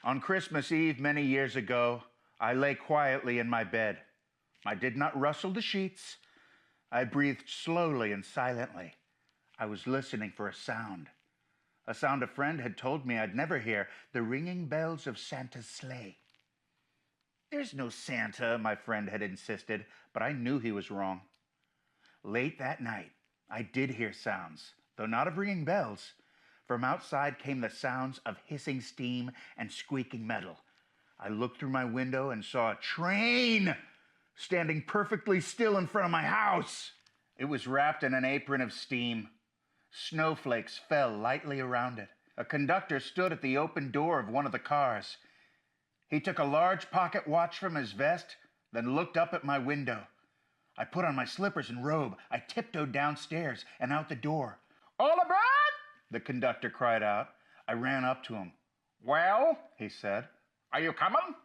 On Christmas Eve many years ago, I lay quietly in my bed. I did not rustle the sheets. I breathed slowly and silently. I was listening for a sound a friend had told me I'd never hear, the ringing bells of Santa's sleigh. There's no Santa, my friend had insisted, but I knew he was wrong. Late that night, I did hear sounds, though not of ringing bells. From outside came the sounds of hissing steam and squeaking metal. I looked through my window and saw a train standing perfectly still in front of my house. It was wrapped in an apron of steam. Snowflakes fell lightly around it. A conductor stood at the open door of one of the cars. He took a large pocket watch from his vest, then looked up at my window. I put on my slippers and robe. I tiptoed downstairs and out the door. "All aboard!" the conductor cried out. I ran up to him. "Well," he said, "are you coming?"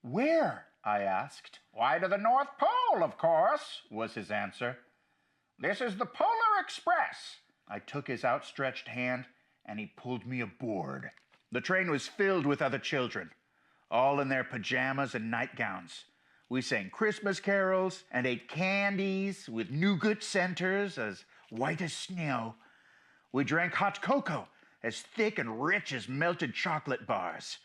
"Where?" I asked. "Why, to the North Pole, of course," was his answer. "This is the Polar Express." I took his outstretched hand, and he pulled me aboard. The train was filled with other children, all in their pajamas and nightgowns. We sang Christmas carols and ate candies with nougat centers as white as snow. We drank hot cocoa as thick and rich as melted chocolate bars.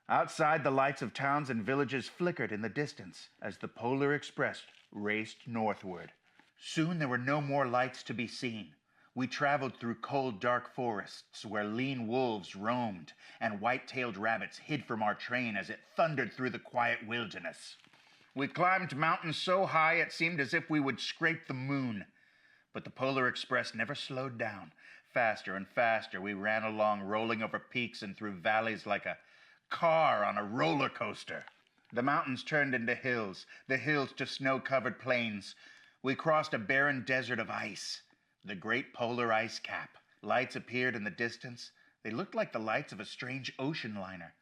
Outside, the lights of towns and villages flickered in the distance as the Polar Express raced northward. Soon there were no more lights to be seen. We traveled through cold, dark forests where lean wolves roamed and white-tailed rabbits hid from our train as it thundered through the quiet wilderness. We climbed mountains so high it seemed as if we would scrape the moon. But the Polar Express never slowed down. Faster and faster we ran along, rolling over peaks and through valleys like a car on a roller coaster. The mountains turned into hills, the hills to snow-covered plains. We crossed a barren desert of ice, the great polar ice cap. Lights appeared in the distance. They looked like the lights of a strange ocean liner,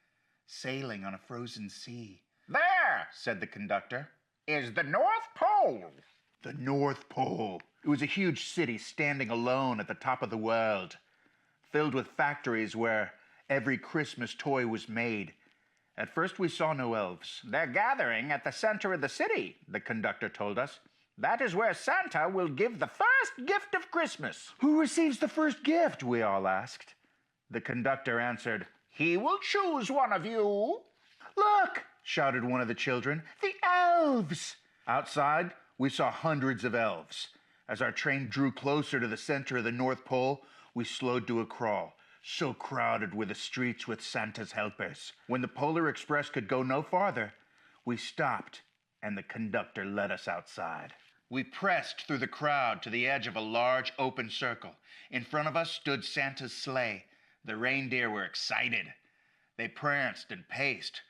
sailing on a frozen sea. "There," said the conductor, "is the North Pole." The North Pole. It was a huge city standing alone at the top of the world, filled with factories where every Christmas toy was made. At first we saw no elves. "They're gathering at the center of the city," the conductor told us. "That is where Santa will give the first gift of Christmas." "Who receives the first gift?" we all asked. The conductor answered, "He will choose one of you." "Look!" shouted one of the children. "The elves!" Outside, we saw hundreds of elves. As our train drew closer to the center of the North Pole, we slowed to a crawl. So crowded were the streets with Santa's helpers. When the Polar Express could go no farther, we stopped, and the conductor led us outside. We pressed through the crowd to the edge of a large open circle. In front of us stood Santa's sleigh. The reindeer were excited. They pranced and paced,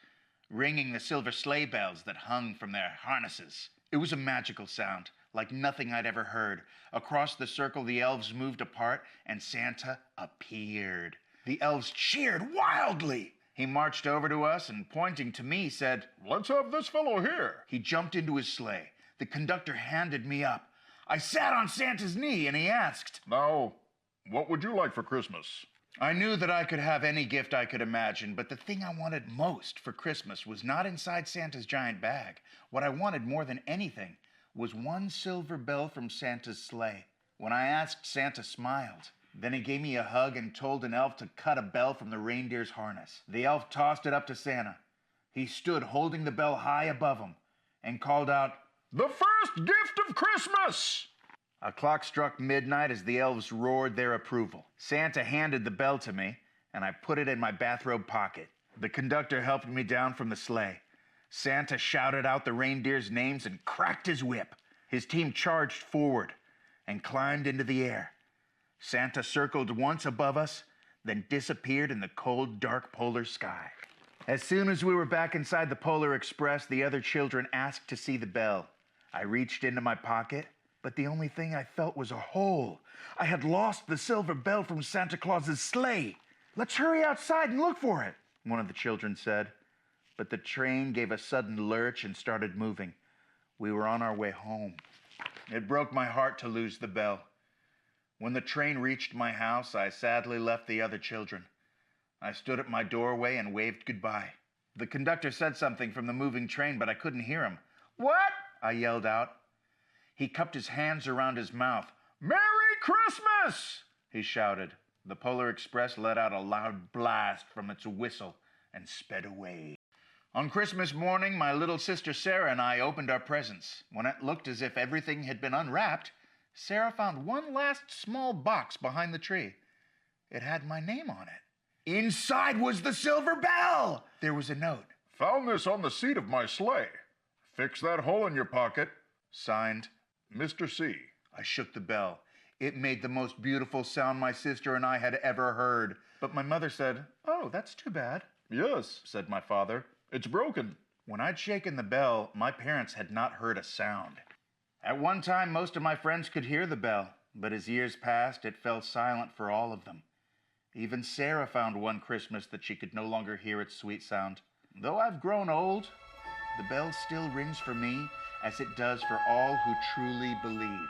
ringing the silver sleigh bells that hung from their harnesses. It was a magical sound, like nothing I'd ever heard. Across the circle, the elves moved apart, and Santa appeared. The elves cheered wildly. He marched over to us and, pointing to me, said, "Let's have this fellow here." He jumped into his sleigh. The conductor handed me up. I sat on Santa's knee, and he asked, "Now, what would you like for Christmas?" I knew that I could have any gift I could imagine, but the thing I wanted most for Christmas was not inside Santa's giant bag. What I wanted more than anything was one silver bell from Santa's sleigh. When I asked, Santa smiled. Then he gave me a hug and told an elf to cut a bell from the reindeer's harness. The elf tossed it up to Santa. He stood holding the bell high above him and called out, "The first gift of Christmas!" A clock struck midnight as the elves roared their approval. Santa handed the bell to me, and I put it in my bathrobe pocket. The conductor helped me down from the sleigh. Santa shouted out the reindeers' names and cracked his whip. His team charged forward and climbed into the air. Santa circled once above us, then disappeared in the cold, dark polar sky. As soon as we were back inside the Polar Express, the other children asked to see the bell. I reached into my pocket, but the only thing I felt was a hole. I had lost the silver bell from Santa Claus's sleigh. "Let's hurry outside and look for it," one of the children said. But the train gave a sudden lurch and started moving. We were on our way home. It broke my heart to lose the bell. When the train reached my house, I sadly left the other children. I stood at my doorway and waved goodbye. The conductor said something from the moving train, but I couldn't hear him. "What?" I yelled out. He cupped his hands around his mouth. "Merry Christmas!" he shouted. The Polar Express let out a loud blast from its whistle and sped away. On Christmas morning, my little sister Sarah and I opened our presents. When it looked as if everything had been unwrapped, Sarah found one last small box behind the tree. It had my name on it. Inside was the silver bell! There was a note. "Found this on the seat of my sleigh. Fix that hole in your pocket." Signed, Mr. C. I shook the bell. It made the most beautiful sound my sister and I had ever heard. But my mother said, "Oh, that's too bad." "Yes," said my father. "it's broken." When I'd shaken the bell, my parents had not heard a sound. At one time, most of my friends could hear the bell, but as years passed, it fell silent for all of them. Even Sarah found one Christmas that she could no longer hear its sweet sound. Though I've grown old, the bell still rings for me as it does for all who truly believe.